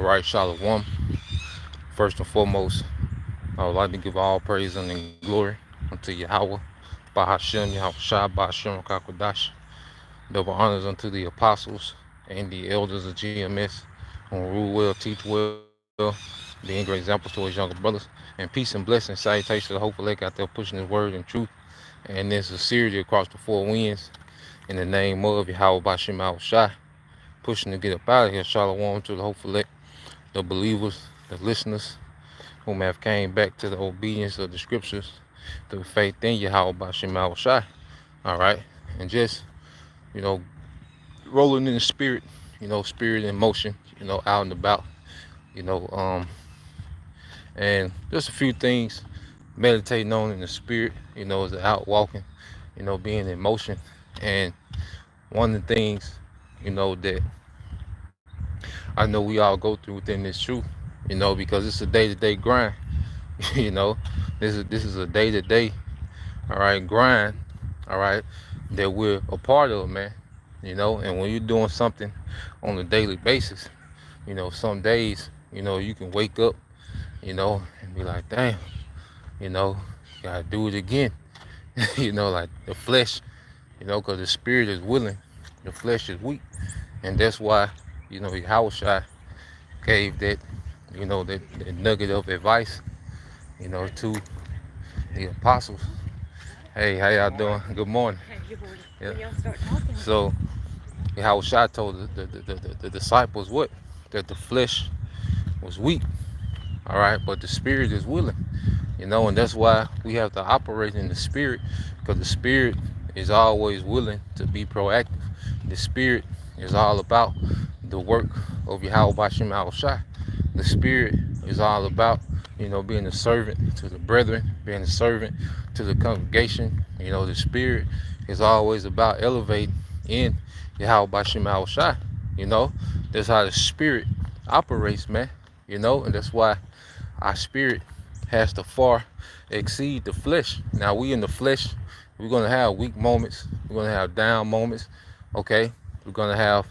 right, Shalom. First and foremost, I would like to give all praise and glory unto Yahweh, Bahashem, Yahweh Shai, Bahashem, Kakodash. Double honors unto the apostles and the elders of GMS who rule well, teach well, being great examples to his younger brothers. And peace and blessing, salutations to the hopeful lake out there pushing his word and truth. And there's a series across the four winds in the name of Yahweh Bahashem, Yahweh Shai, pushing to get up out of here. Shalom to the hopeful lake, the believers, the listeners, whom have came back to the obedience of the scriptures through faith in Yahweh Bashim Shai. All right. And just, you know, rolling in the spirit, spirit in motion, out and about, you know, um, and just a few things meditating on in the spirit, as out walking, being in motion. And one of the things, that I know we all go through within this truth, because it's a day-to-day grind. you know this is a day-to-day, all right, grind, all right, that we're a part of, man. And when you're doing something on a daily basis, some days, you can wake up, and be like, damn, you know gotta do it again. Like the flesh, because the spirit is willing, the flesh is weak. And that's why, Yahushua gave that, that nugget of advice, to the apostles. Hey, how y'all doing? Good morning. Hey, good morning. Yeah. When y'all start talking. So, Yahushua told the disciples what? That the flesh was weak, all right, but the spirit is willing, and that's why we have to operate in the spirit, because the spirit is always willing to be proactive. The spirit is all about the work of Yahweh Bashim Al-Shai. The spirit is all about, being a servant to the brethren, being a servant to the congregation. The spirit is always about elevating in Yahweh Bashim Al-Shai. That's how the spirit operates, man. And that's why our spirit has to far exceed the flesh. Now, we in the flesh, we're going to have weak moments. We're going to have down moments, okay? We're going to have,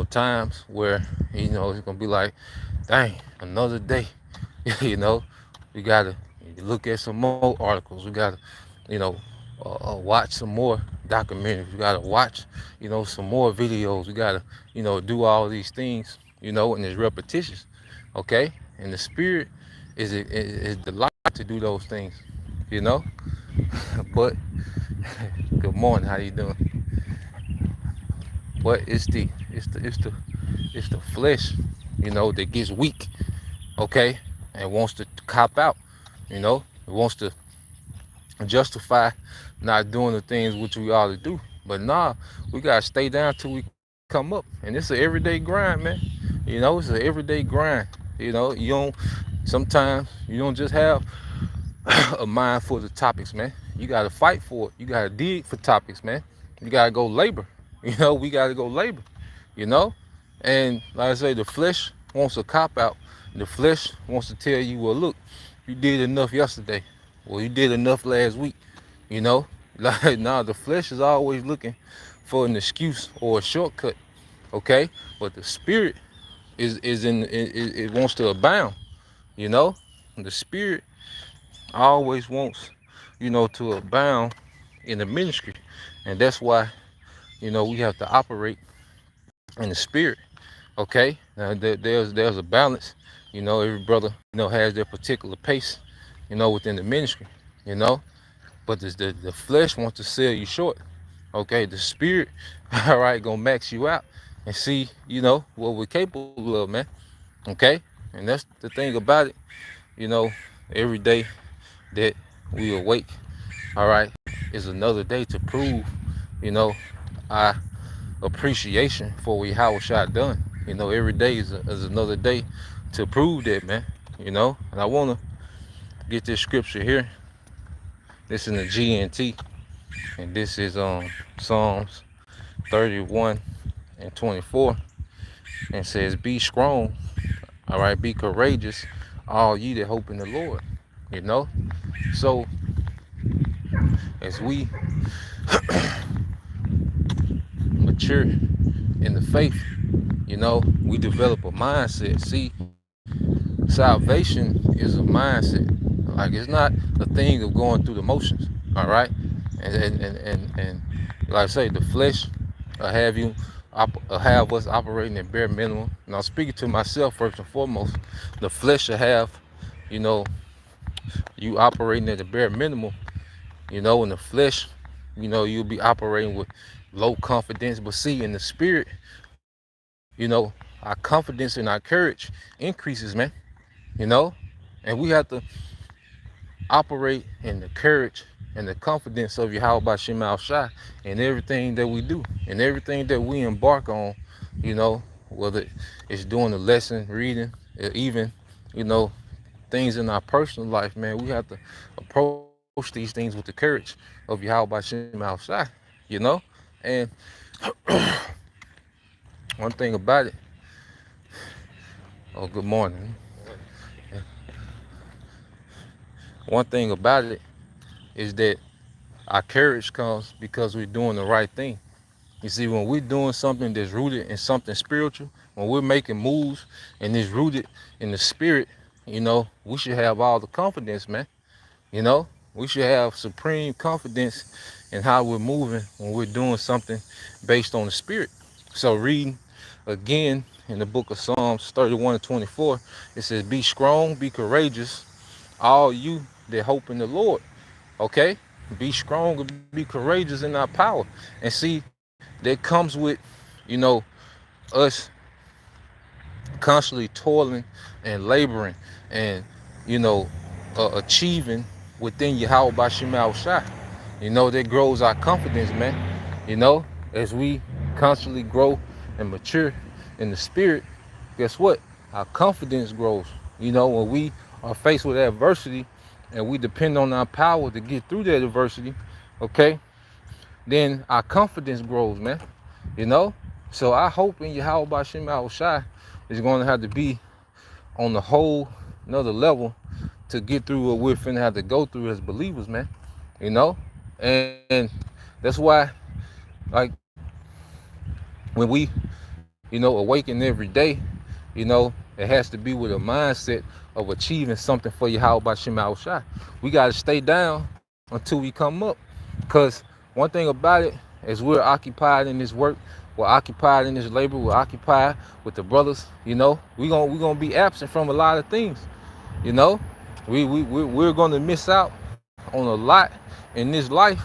times where, it's going to be like, dang, another day. We got to look at some more articles. We got to, watch some more documentaries. We got to watch, some more videos. We got to, do all these things, and it's repetitious, okay? And the spirit is the light to do those things, but good morning, how you doing? But it's the flesh, that gets weak, okay, and wants to cop out, it wants to justify not doing the things which we ought to do. But nah, we gotta stay down till we come up, and it's an everyday grind, man. It's an everyday grind. You don't sometimes you don't just have a mind for the topics, man. You gotta fight for it. You gotta dig for topics, man. You gotta go labor. We gotta go labor. You know, and like I say, the flesh wants a cop out. The flesh wants to tell you, well, look, you did enough yesterday. Well, you did enough last week. Like nah, the flesh is always looking for an excuse or a shortcut. Okay, but the spirit is in it wants to abound. You know, the spirit always wants, to abound in the ministry, and that's why, we have to operate in the spirit. Okay, now there's a balance. Every brother, has their particular pace, within the ministry. You know, but the flesh wants to sell you short. Okay, the spirit, all right, gonna max you out and see, what we're capable of, man. Okay, and that's the thing about it. You know, every day that we awake, all right, is another day to prove, our appreciation for what Yahweh shot done. Every day is another day to prove that, man. And I wanna get this scripture here. This is in the GNT, and this is Psalms 31 and 24, and says, "Be strong, all right, be courageous, all ye that hope in the Lord." So as we mature in the faith, We develop a mindset. See, salvation is a mindset. Like, it's not a thing of going through the motions. All right, and like I say, the flesh have you have us operating at bare minimum. And I'm speaking to myself first and foremost. The flesh will have, you know, you operating at the bare minimum. In the flesh, you'll be operating with low confidence. But see, in the spirit, our confidence and our courage increases, man. You know, and we have to operate in the courage and the confidence of Yahweh Shema Shai in everything that we do, and everything that we embark on, whether it's doing the lesson, reading, even, you know, things in our personal life, man. We have to approach these things with the courage of Yahweh Shema Shai, you know? And one thing about it, oh, good morning. One thing about it is that our courage comes because we're doing the right thing. You see, when we're doing something that's rooted in something spiritual, when we're making moves and it's rooted in the spirit, we should have all the confidence, man. You know, we should have supreme confidence in how we're moving when we're doing something based on the spirit. So reading again in the book of Psalms 31 and 24, it says, be strong, be courageous, all you that hope in the Lord. Okay? Be strong and be courageous in our power. And see, that comes with, you know, us constantly toiling and laboring and, achieving within Yahweh Bashim Shai. That grows our confidence, man. As we constantly grow and mature in the spirit, guess what? Our confidence grows. When we are faced with adversity and we depend on our power to get through that adversity, okay, then our confidence grows, man. You know? So I hope in Yahweh Bashim Shai is going to have to be on the whole another level to get through what we're finna have to go through as believers, man. You know? And that's why, like, when we, awaken every day, it has to be with a mindset of achieving something for Yahweh Bashim Shai. We got to stay down until we come up. Because one thing about it, as we're occupied in this work, we're occupied in this labor, we're occupied with the brothers, we're gonna be absent from a lot of things. You know, we're gonna miss out on a lot in this life,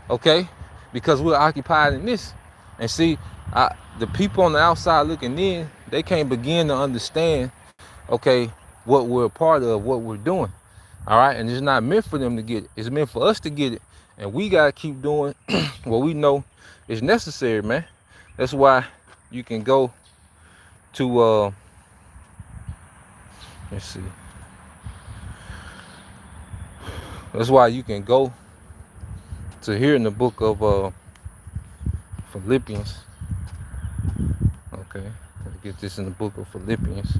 okay, because we're occupied in this. And see, the people on the outside looking in, they can't begin to understand, okay, what we're a part of, what we're doing. All right, and it's not meant for them to get it. It's meant for us to get it, and we gotta keep doing what we know is necessary, man. That's why you can go to let's see. That's why you can go to here in the book of Philippians. Okay, let's get this in the book of Philippians.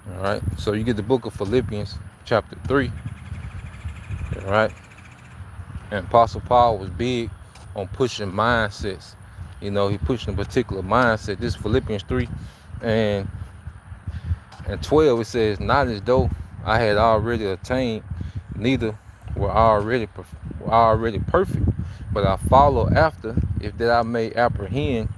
All right, so you get the book of Philippians, chapter 3. All right, and Apostle Paul was big on pushing mindsets. He pushed a particular mindset. This Philippians 3 and 12, it says, not as though I had already attained, neither were already perfect, but I follow after, if that I may apprehend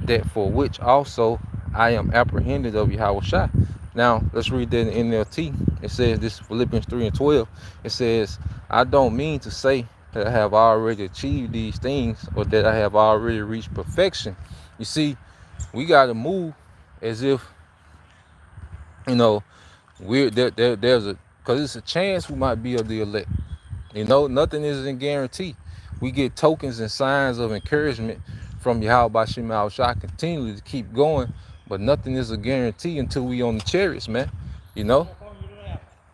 that for which also I am apprehended of Yahweh Shai. Now, let's read that in NLT. It says, this Philippians 3 and 12, it says, I don't mean to say that I have already achieved these things or that I have already reached perfection. You see, we got to move as if, there's because it's a chance we might be of the elect. Nothing is a guarantee. We get tokens and signs of encouragement from Yahweh Bashim Al Shai continually to keep going, but nothing is a guarantee until we on the chariots, man.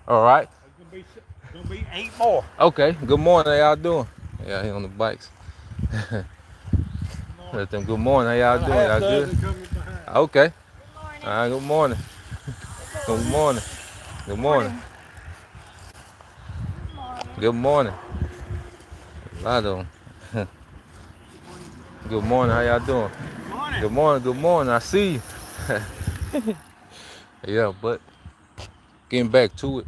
All right. Gonna be 8 more. Okay. Good morning. How y'all doing? Yeah, here on the bikes. Let them. Good morning. How y'all doing? Y'all good? Okay. All right. Good morning. Good morning. Good morning. Good morning. A lot of them. Good morning. How y'all doing? Morning. Good morning. Good morning. I see you. Yeah, but getting back to it,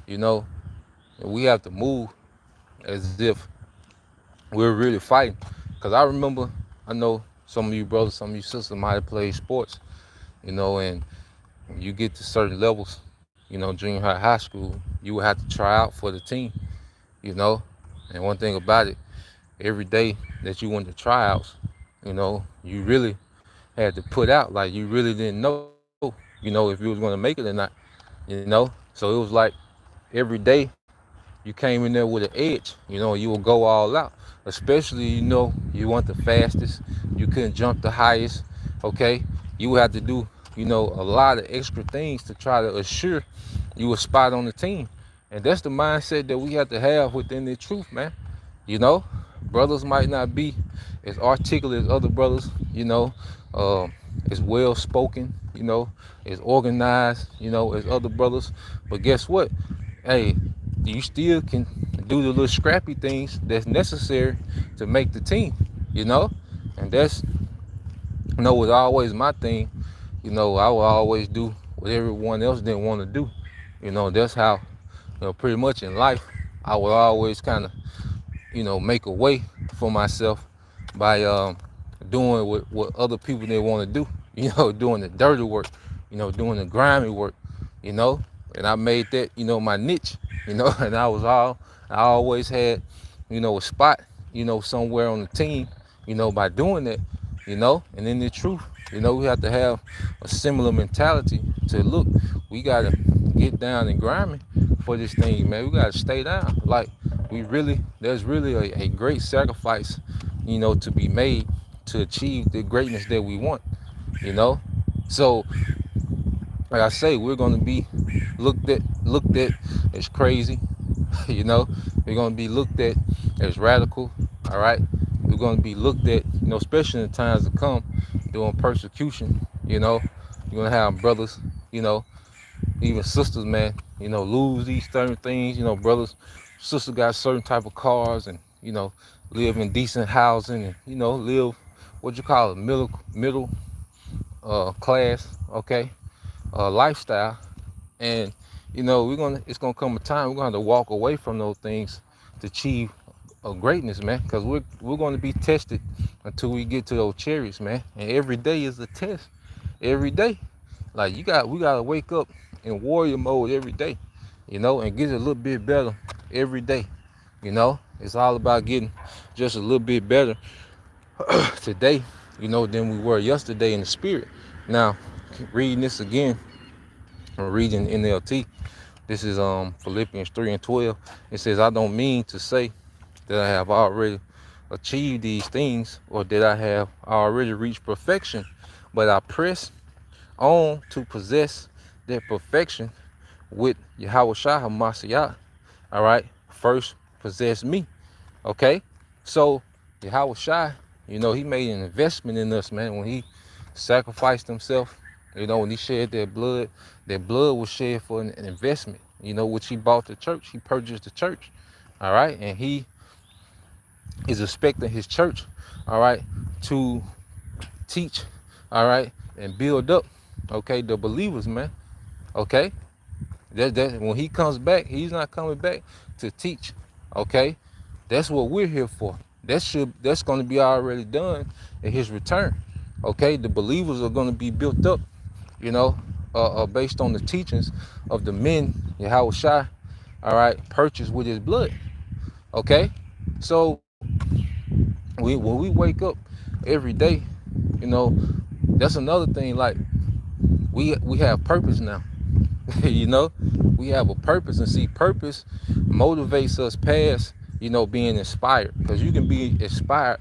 you know, we have to move as if we're really fighting. Cause I remember, I know some of you brothers, some of you sisters might have played sports, and when you get to certain levels, junior high, high school, you will have to try out for the team, you know. And one thing about it, every day that you went to tryouts, you really had to put out like you really didn't know, if you was gonna make it or not, So it was like every day you came in there with an edge, you would go all out. Especially, you weren't the fastest, you couldn't jump the highest, okay? You would have to do, a lot of extra things to try to assure you a spot on the team. And that's the mindset that we have to have within the truth, man. You know, brothers might not be as articulate as other brothers, as well spoken, as organized, as other brothers. But guess what? Hey, you still can do the little scrappy things that's necessary to make the team, you know? And that's, was always my thing. I would always do what everyone else didn't want to do. That's how, pretty much in life, I would always kind of, make a way for myself by doing what other people they want to do, doing the dirty work, doing the grimy work, you know, and I made that, my niche, and I always had, a spot, somewhere on the team, by doing that, and in the truth, we have to have a similar mentality to look, we got to get down and grimy for this thing, man. We got to stay down. Like, there's really a great sacrifice, to be made to achieve the greatness that we want, you know. So, like I say, we're gonna be looked at as crazy, you know. We're gonna be looked at as radical, all right. We're gonna be looked at, especially in the times to come, during persecution, You're gonna have brothers, you know, even sisters, man, lose these certain things, brothers, sisters got certain type of cars and, live in decent housing and, live what you call it, middle class, okay, lifestyle. And, it's gonna come a time we're gonna have to walk away from those things to achieve a greatness, man, because we're gonna be tested until we get to those chariots, man. And every day is a test. Every day. Like we gotta wake up in warrior mode every day, and get a little bit better every day. It's all about getting just a little bit better today, than we were yesterday in the spirit. Now, reading this again, I'm reading NLT. This is Philippians 3 and 12. It says, I don't mean to say that I have already achieved these things or that I have already reached perfection, but I press on to possess that perfection with Yahweh Shah HaMashiach, all right, first possess me, okay? So Yahweh Shah, he made an investment in us, man, when he sacrificed himself, when he shed that blood was shed for an investment, which he bought the church, he purchased the church, all right? And he is expecting his church, all right, to teach, all right, and build up, okay, the believers, man, okay? That when he comes back, he's not coming back to teach, okay? That's what we're here for. That's going to be already done at his return, okay? The believers are going to be built up, based on the teachings of the men Yahweh Shai, all right, purchased with his blood, okay? So when we wake up every day, that's another thing. Like we have purpose now. We have a purpose, and see, purpose motivates us past, being inspired, because you can be inspired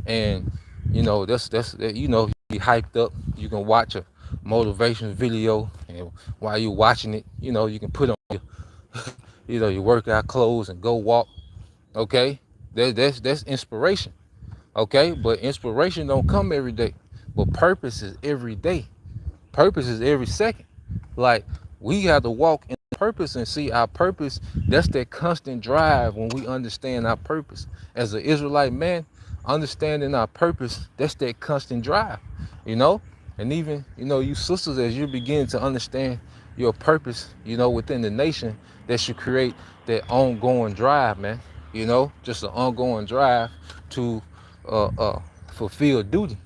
and, that's be hyped up. You can watch a motivation video, and while you're watching it, you can put on your workout clothes and go walk, okay? That's inspiration, okay? But inspiration don't come every day, but purpose is every day. Purpose is every second. Like, we have to walk in purpose and see our purpose. That's that constant drive when we understand our purpose. As an Israelite man, understanding our purpose, that's that constant drive, you know? And even, you sisters, as you begin to understand your purpose, within the nation, that should create that ongoing drive, man. Just an ongoing drive to fulfill duty,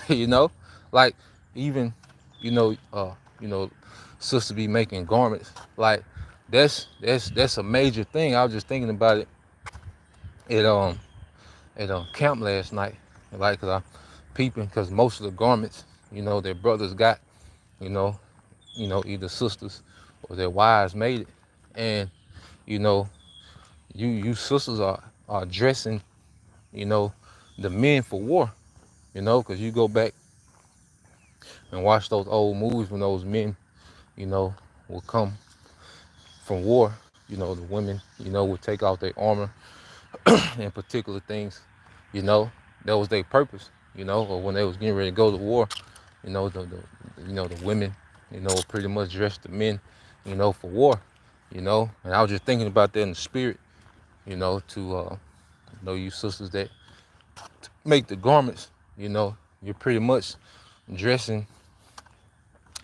you know? Like even, you know, uh, you know, sisters be making garments. Like that's a major thing. I was just thinking about it at camp last night. Like, cause I peeping, cause most of the garments, their brothers got, you know, either sisters or their wives made it. And, you know, you sisters are dressing, you know, the men for war, cause you go back and watch those old movies when those men, will come from war. The women, would take off their armor and particular things, you know, that was their purpose, or when they was getting ready to go to war, the women, pretty much dressed the men, for war, and I was just thinking about that in the spirit, to you sisters that make the garments, you're pretty much dressing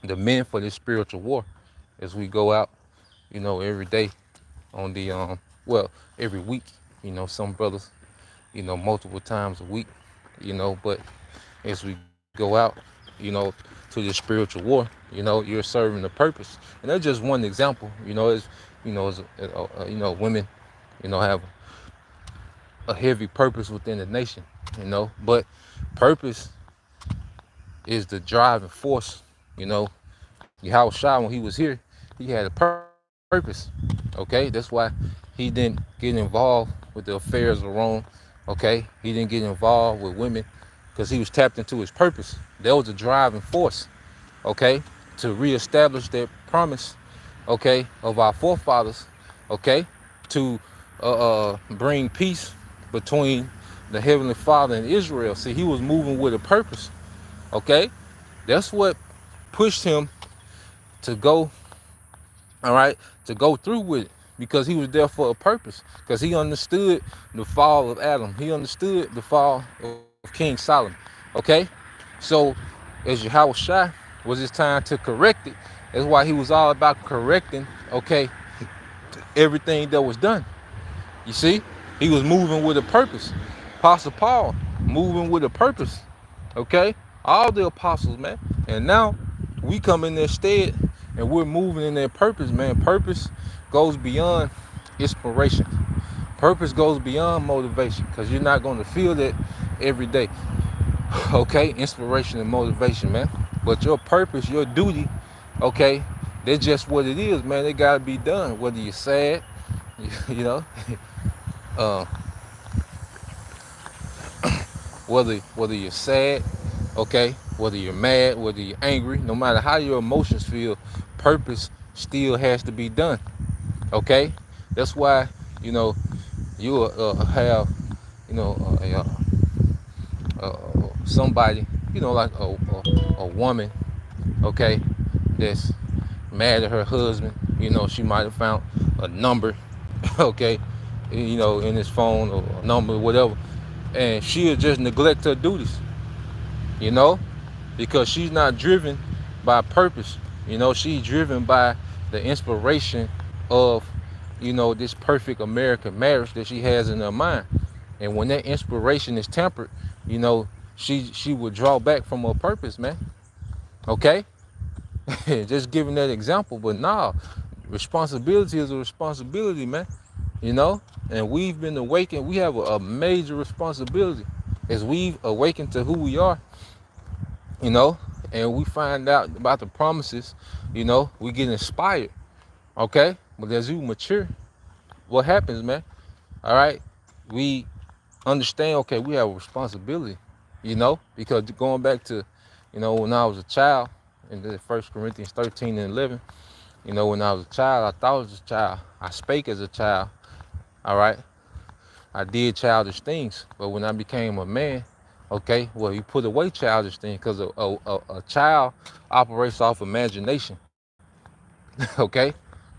the men for this spiritual war as we go out, every day on the every week, some brothers, multiple times a week, but as we go out, to this spiritual war, you're serving the purpose. And that's just one example, women, have a heavy purpose within the nation, but purpose is the driving force, Yahweh Shai, when he was here, he had a purpose. Okay, that's why he didn't get involved with the affairs of Rome. Okay, he didn't get involved with women because he was tapped into his purpose. That was a driving force. Okay, to reestablish that promise. Okay, of our forefathers. Okay, to bring peace between the Heavenly Father and Israel. See, he was moving with a purpose. Okay, that's what pushed him to go, all right, to go through with it, because he was there for a purpose, because he understood the fall of Adam. He understood the fall of King Solomon. Okay, so as Yahweh Shai was his time to correct it. That's why he was all about correcting, okay, everything that was done. You see, he was moving with a purpose. Apostle Paul moving with a purpose. Okay, all the apostles, man. And now we come in their stead and we're moving in their purpose, man. Purpose goes beyond inspiration. Purpose goes beyond motivation, because you're not going to feel that every day. Okay, inspiration and motivation, man. But your purpose, your duty, okay, that's just what it is, man. It got to be done, whether you're sad, you know, uh, whether you're sad, okay, whether you're mad, whether you're angry, no matter how your emotions feel, purpose still has to be done. Okay, that's why you have somebody, like a woman, okay, that's mad at her husband. She might have found a number, okay, in his phone, or a number, whatever, and she'll just neglect her duties, you know, because she's not driven by purpose. She's driven by the inspiration of, this perfect American marriage that she has in her mind. And when that inspiration is tempered, she would draw back from her purpose, man. Okay? Just giving that example, but nah, responsibility is a responsibility, man. And we've been awakened. We have a major responsibility as we've awakened to who we are, and we find out about the promises, we get inspired, okay? But as you mature, what happens, man? All right, we understand, okay, we have a responsibility, because going back to, when I was a child, in the 1 Corinthians 13 and 11, when I was a child, I thought I was a child. I spake as a child, all right? I did childish things, but when I became a man, okay, well, you put away childish things, because a child operates off imagination, okay?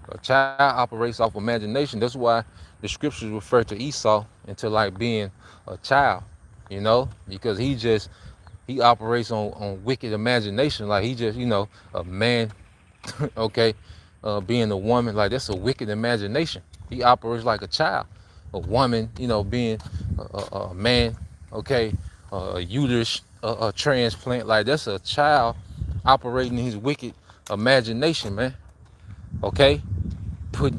A child operates off imagination. That's why the scriptures refer to Esau into like being a child, you know, because he operates on wicked imagination. Like he just, a man, okay, being a woman, like that's a wicked imagination. He operates like a child. A woman, being a man, okay, a uterus, a transplant, like that's a child operating his wicked imagination, man. Okay, put,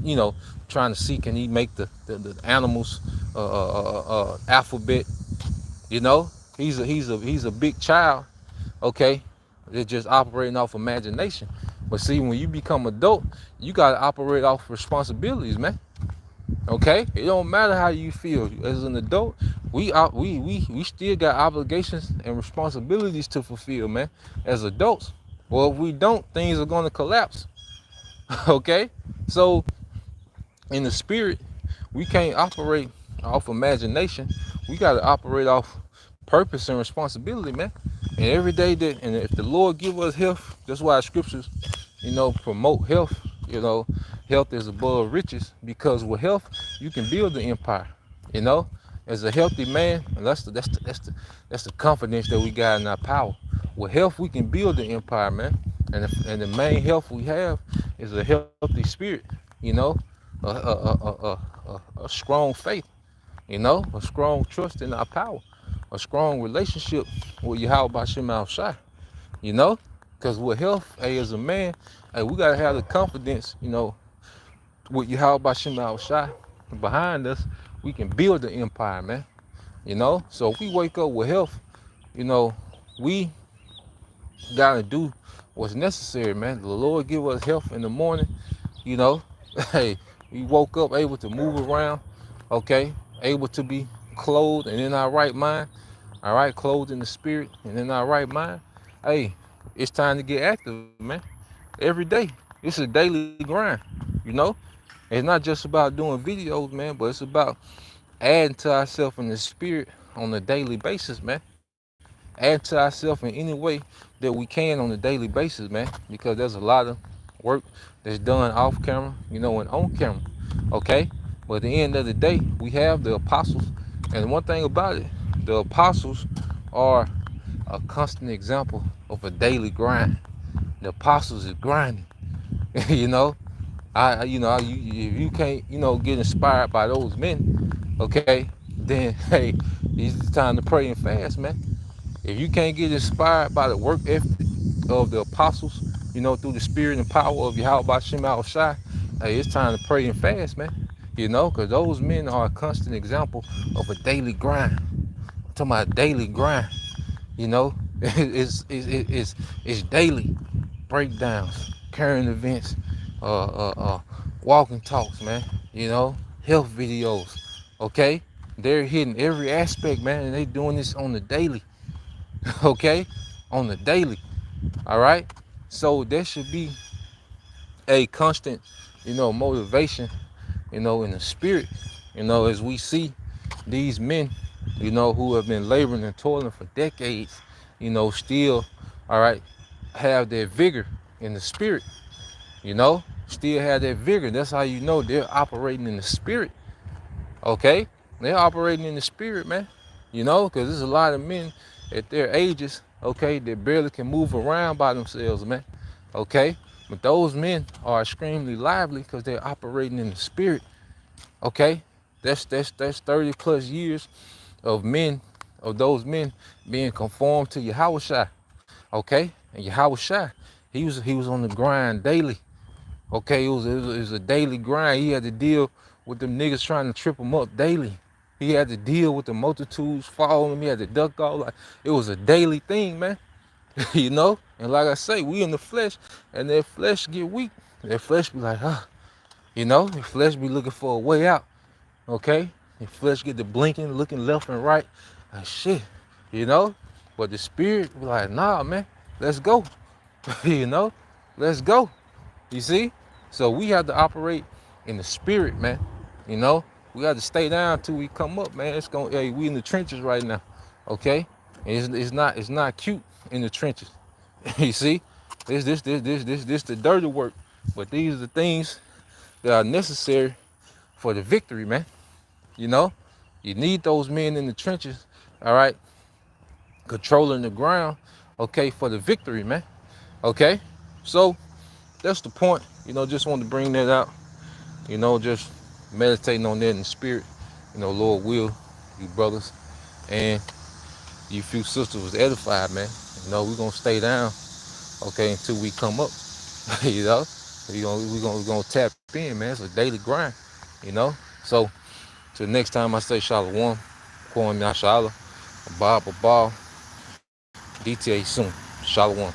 trying to see, can he make the animals alphabet, you know? He's a big child, okay? They're just operating off imagination. But see, when you become adult, you gotta operate off responsibilities, man. Okay? It don't matter how you feel. As an adult, we still got obligations and responsibilities to fulfill, man, as adults. Well, if we don't, things are gonna collapse. Okay? So in the spirit, we can't operate off imagination. We gotta operate off purpose and responsibility, man. And every day that, and if the Lord give us health, that's why scriptures, promote health. Health is above riches, because with health you can build the empire. You know, as a healthy man, and that's the confidence that we got in our power. With health we can build the empire, man. And the main health we have is a healthy spirit. You know, a strong faith. A strong trust in our power, a strong relationship with Yahweh Bashim Shai, you know? Because with health, hey, as a man, hey, we got to have the confidence, with Yahweh Bashim Shai behind us, we can build the empire, man. So if we wake up with health, you know, we got to do what's necessary, man. The Lord give us health in the morning, you know? Hey, we woke up able to move around, okay? Able to be clothed and in our right mind, all right, clothed in the spirit and in our right mind. Hey, it's time to get active, man. Every day. It's a daily grind, you know? It's not just about doing videos, man, but it's about adding to ourselves in the spirit on a daily basis, man. Add to ourselves in any way that we can on a daily basis, man, because there's a lot of work that's done off camera, and on camera, okay? But at the end of the day, we have the apostles, and one thing about it, the apostles are a constant example of a daily grind. The apostles is grinding, you know. If you can't, get inspired by those men, okay, then hey, it's time to pray and fast, man. If you can't get inspired by the work ethic of the apostles, through the spirit and power of Yahweh Shem Shai, hey, it's time to pray and fast, man. Because those men are a constant example of a daily grind. I'm talking about a daily grind. You know, it's daily breakdowns, current events, walking talks, man. Health videos. Okay, they're hitting every aspect, man, and they doing this on the daily. Okay, on the daily. All right, so there should be a constant, motivation, in the spirit, as we see these men, who have been laboring and toiling for decades, still, all right, have their vigor in the spirit, still have that vigor. That's how you know they're operating in the spirit, okay? They're operating in the spirit, man, because there's a lot of men at their ages, okay, that barely can move around by themselves, man, okay? But those men are extremely lively because they're operating in the spirit, okay? That's 30 plus years of those men being conformed to Yahweh Shai, okay? And Yahweh Shai, he was on the grind daily, okay? It was a daily grind. He had to deal with them niggas trying to trip him up daily. He had to deal with the multitudes following him. He had to duck off. Like, it was a daily thing, man. And like I say, we in the flesh, and their flesh get weak. Their flesh be like, their flesh be looking for a way out, okay? Their flesh get to blinking, looking left and right, like shit, but the spirit be like, nah, man, let's go. Let's go. You see? So we have to operate in the spirit, man. We got to stay down till we come up, man. Hey, we in the trenches right now, okay? And it's not cute in the trenches. You see, this the dirty work, but these are the things that are necessary for the victory, man. You need those men in the trenches All right, controlling the ground, okay, for the victory, man. Okay, so that's the point. Just wanted to bring that out. Just meditating on that in the spirit. Lord will, you brothers and you few sisters was edified, man. We're gonna stay down, okay, until we come up. you know, we're gonna tap in, man. It's a daily grind, you know. So till next time I say Shalom, Kwame Yashala, Bob Abal, DTA soon. Shalom.